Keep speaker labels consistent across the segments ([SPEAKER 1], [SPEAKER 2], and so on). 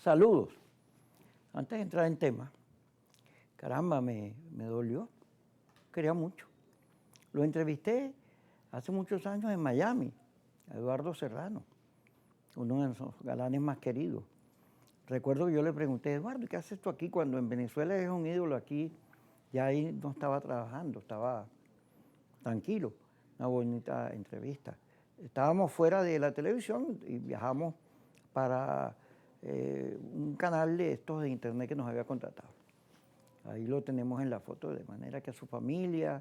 [SPEAKER 1] Saludos. Antes de entrar en tema, caramba, me dolió. Quería mucho. Lo entrevisté hace muchos años en Miami, a Eduardo Serrano, uno de nuestros galanes más queridos. Recuerdo que yo le pregunté, Eduardo, ¿qué haces tú aquí? Cuando en Venezuela es un ídolo, aquí ya ahí no estaba trabajando, estaba tranquilo. Una bonita entrevista. Estábamos fuera de la televisión y viajamos para un canal de estos de internet que nos había contratado. Ahí lo tenemos en la foto, de manera que a su familia,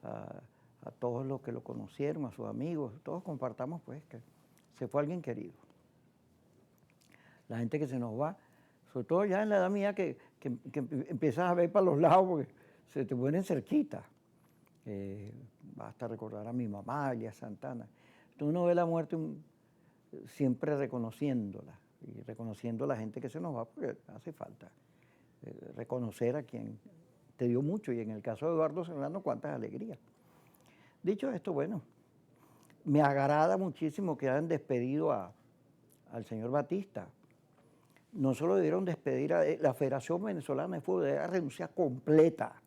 [SPEAKER 1] a todos los que lo conocieron, a sus amigos, todos compartamos pues que se fue alguien querido. La gente que se nos va, sobre todo ya en la edad mía que empiezas a ver para los lados porque se te ponen cerquita. Basta recordar a mi mamá, a Santana. Entonces uno ve la muerte siempre reconociéndola y reconociendo a la gente que se nos va porque hace falta reconocer a quien te dio mucho y en el caso de Eduardo Serrano, cuántas alegrías. Dicho esto, bueno, me agrada muchísimo que hayan despedido al señor Batista. No solo debieron despedir a la Federación Venezolana de Fútbol, debe renunciar completa,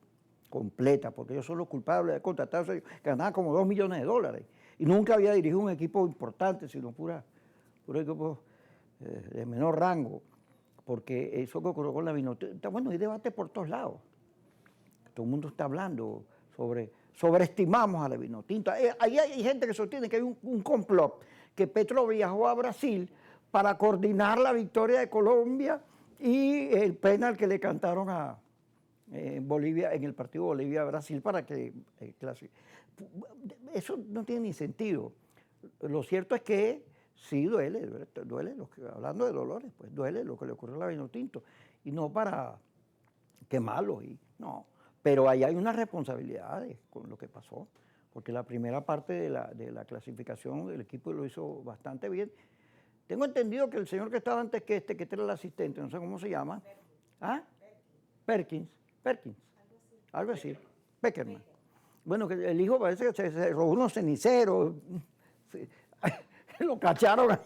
[SPEAKER 1] porque ellos son los culpables de contratar, que ganaban como $2 millones y nunca había dirigido un equipo importante, sino puro equipo de menor rango, porque eso que ocurrió con la Vinotinto, bueno, hay debate por todos lados. Todo el mundo está hablando sobreestimamos a la Vinotinto. Ahí hay gente que sostiene que hay un complot, que Petro viajó a Brasil para coordinar la victoria de Colombia y el penal que le cantaron a Bolivia, en el partido Bolivia-Brasil para que clasifique. Eso no tiene ni sentido. Lo cierto es que sí duele hablando de dolores, pues duele lo que le ocurrió a la Vinotinto. Y no para quemarlo, no. Pero ahí hay unas responsabilidades con lo que pasó, porque la primera parte de la clasificación el equipo lo hizo bastante bien. Tengo entendido que el señor que estaba antes que este era el asistente, no sé cómo se llama. ¿Ah? Perkins. Algo así. Peckerman. Bueno, que el hijo parece que se robó unos ceniceros. Lo cacharon,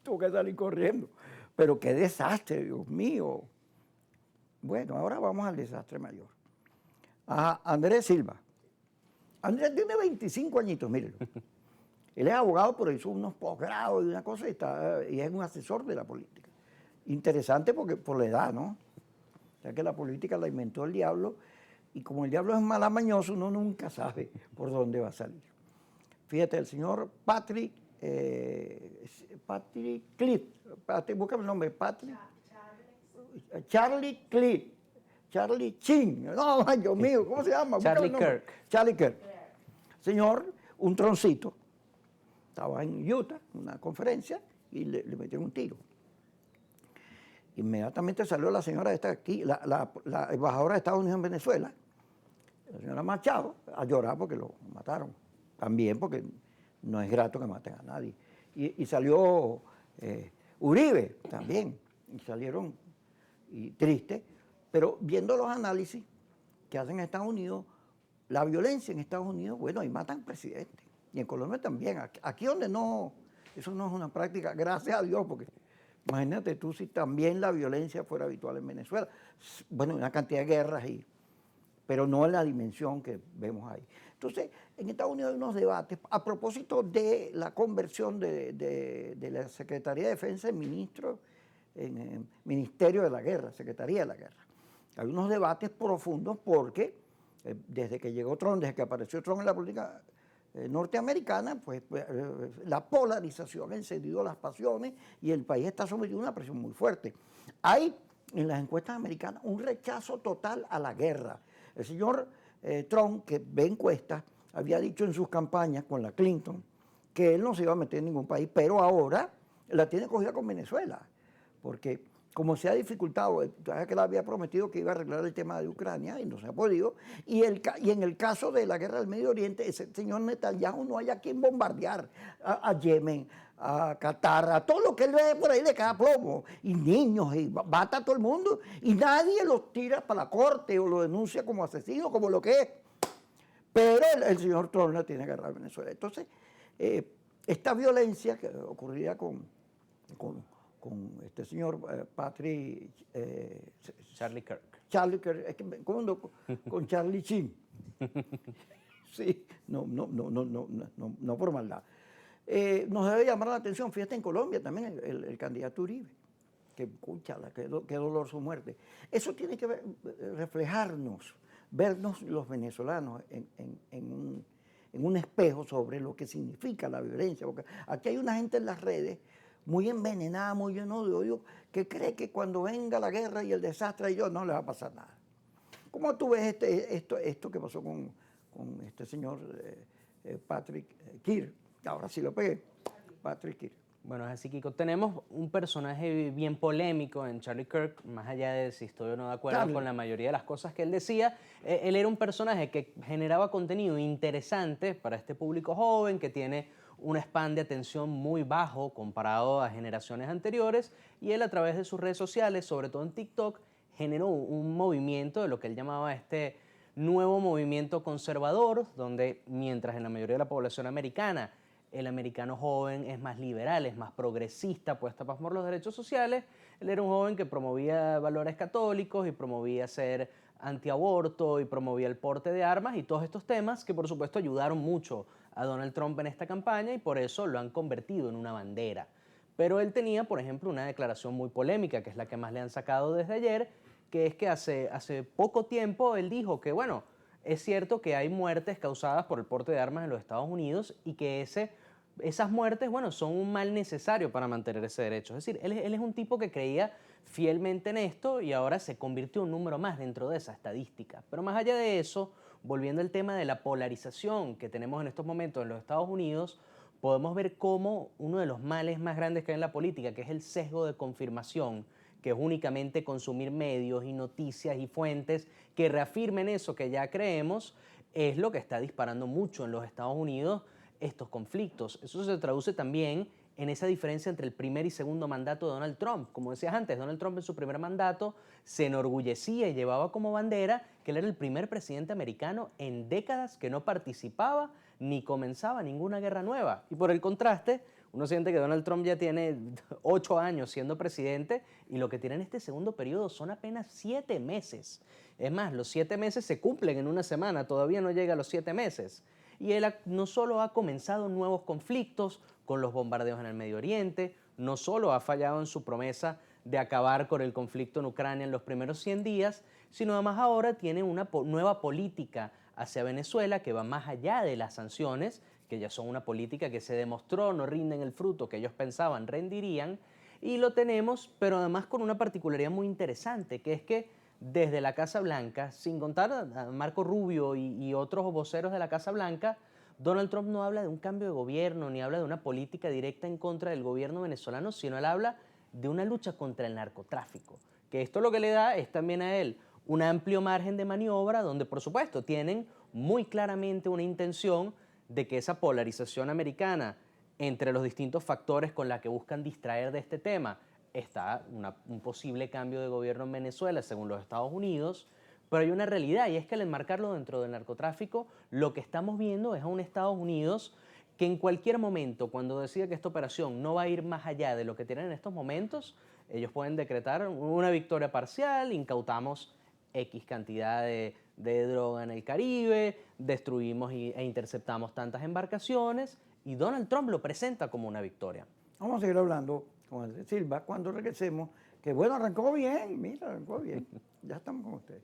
[SPEAKER 1] tuvo que salir corriendo. Pero qué desastre, Dios mío. Bueno, ahora vamos al desastre mayor. Andrés Silva. Andrés tiene 25 añitos, mírenlo. Él es abogado, pero hizo unos posgrados y una cosa y es un asesor de la política. Interesante porque por la edad, ¿no? O sea que la política la inventó el diablo y como el diablo es malamañoso, uno nunca sabe por dónde va a salir. Fíjate, el señor Patrick Cliff, búscame el nombre, Charlie Cliff, Charlie Chin, no, Dios mío, ¿cómo se llama?
[SPEAKER 2] Charlie Kirk.
[SPEAKER 1] Charlie Kirk. Señor, un troncito, estaba en Utah, en una conferencia, y le metieron un tiro. Inmediatamente salió la señora esta aquí, la embajadora de Estados Unidos en Venezuela, la señora Machado, a llorar porque lo mataron. También porque no es grato que maten a nadie. Y salió Uribe también, y salieron tristes, pero viendo los análisis que hacen en Estados Unidos, la violencia en Estados Unidos, bueno, ahí matan presidentes. Y en Colombia también. Aquí donde no, eso no es una práctica, gracias a Dios, porque imagínate tú si también la violencia fuera habitual en Venezuela. Bueno, una cantidad de guerras, pero no en la dimensión que vemos ahí. Entonces, en Estados Unidos hay unos debates a propósito de la conversión de la Secretaría de Defensa en Ministerio de la Guerra, Secretaría de la Guerra. Hay unos debates profundos porque desde que llegó Trump, desde que apareció Trump en la política norteamericana, pues la polarización ha encendido las pasiones y el país está sometido a una presión muy fuerte. Hay en las encuestas americanas un rechazo total a la guerra. El señor Trump, que ve encuestas, había dicho en sus campañas con la Clinton que él no se iba a meter en ningún país, pero ahora la tiene cogida con Venezuela, porque como se ha dificultado, que él había prometido que iba a arreglar el tema de Ucrania y no se ha podido, y en el caso de la guerra del Medio Oriente, ese señor Netanyahu no hay a quien bombardear, a Yemen, a Qatar, a todo lo que él ve por ahí le cae plomo, y niños, y mata a todo el mundo, y nadie los tira para la corte o lo denuncia como asesino, como lo que es. Pero el señor Trump la tiene agarrada a Venezuela. Entonces, esta violencia que ocurría con con este señor Patrick...
[SPEAKER 2] Charlie Kirk.
[SPEAKER 1] Charlie Kirk, es que me confundo con Charlie Sheen. Sí, no por maldad. Nos debe llamar la atención, fíjate en Colombia también, el candidato Uribe, que escúchala, qué dolor su muerte. Eso tiene que reflejarnos, vernos los venezolanos en un espejo sobre lo que significa la violencia, porque aquí hay una gente en las redes muy envenenada, muy lleno de odio, que cree que cuando venga la guerra y el desastre a ellos no les va a pasar nada. ¿Cómo tú ves esto que pasó con este señor Patrick Kirk? Ahora sí lo pegué, Patrick Kirk.
[SPEAKER 2] Bueno, es así, Kiko. Tenemos un personaje bien polémico en Charlie Kirk, más allá de si estoy o no de acuerdo con la mayoría de las cosas que él decía. Él era un personaje que generaba contenido interesante para este público joven, que tiene un span de atención muy bajo comparado a generaciones anteriores, y él a través de sus redes sociales, sobre todo en TikTok, generó un movimiento de lo que él llamaba este nuevo movimiento conservador, donde mientras en la mayoría de la población americana el americano joven es más liberal, es más progresista, puesta por los derechos sociales, él era un joven que promovía valores católicos y promovía ser antiaborto y promovía el porte de armas y todos estos temas que por supuesto ayudaron mucho a Donald Trump en esta campaña y por eso lo han convertido en una bandera. Pero él tenía, por ejemplo, una declaración muy polémica, que es la que más le han sacado desde ayer, que es que hace poco tiempo él dijo que, bueno, es cierto que hay muertes causadas por el porte de armas en los Estados Unidos y que esas muertes, bueno, son un mal necesario para mantener ese derecho. Es decir, él es un tipo que creía fielmente en esto y ahora se convirtió en un número más dentro de esa estadística. Pero más allá de eso, volviendo al tema de la polarización que tenemos en estos momentos en los Estados Unidos, podemos ver cómo uno de los males más grandes que hay en la política, que es el sesgo de confirmación, que es únicamente consumir medios y noticias y fuentes que reafirmen eso que ya creemos, es lo que está disparando mucho en los Estados Unidos estos conflictos. Eso se traduce también en esa diferencia entre el primer y segundo mandato de Donald Trump. Como decías antes, Donald Trump en su primer mandato se enorgullecía y llevaba como bandera que él era el primer presidente americano en décadas que no participaba ni comenzaba ninguna guerra nueva. Y por el contraste, uno siente que Donald Trump ya tiene 8 años siendo presidente y lo que tiene en este segundo periodo son apenas 7 meses. Es más, los 7 meses se cumplen en una semana, todavía no llega a los 7 meses. Y él no solo ha comenzado nuevos conflictos con los bombardeos en el Medio Oriente, no solo ha fallado en su promesa de acabar con el conflicto en Ucrania en los primeros 100 días, sino además ahora tiene una nueva política hacia Venezuela que va más allá de las sanciones, que ya son una política que se demostró no rinden el fruto que ellos pensaban rendirían, y lo tenemos, pero además con una particularidad muy interesante, que es que desde la Casa Blanca, sin contar a Marco Rubio y otros voceros de la Casa Blanca, Donald Trump no habla de un cambio de gobierno, ni habla de una política directa en contra del gobierno venezolano, sino él habla de una lucha contra el narcotráfico. Que esto lo que le da es también a él un amplio margen de maniobra, donde por supuesto tienen muy claramente una intención de que esa polarización americana entre los distintos factores con la que buscan distraer de este tema está un posible cambio de gobierno en Venezuela, según los Estados Unidos, pero hay una realidad y es que al enmarcarlo dentro del narcotráfico, lo que estamos viendo es a un Estados Unidos que en cualquier momento, cuando decida que esta operación no va a ir más allá de lo que tienen en estos momentos, ellos pueden decretar una victoria parcial, incautamos X cantidad de droga en el Caribe, destruimos e interceptamos tantas embarcaciones y Donald Trump lo presenta como una victoria.
[SPEAKER 1] Vamos a seguir hablando con el de Silva cuando regresemos, que bueno, arrancó bien, mira, arrancó bien. Ya estamos con ustedes.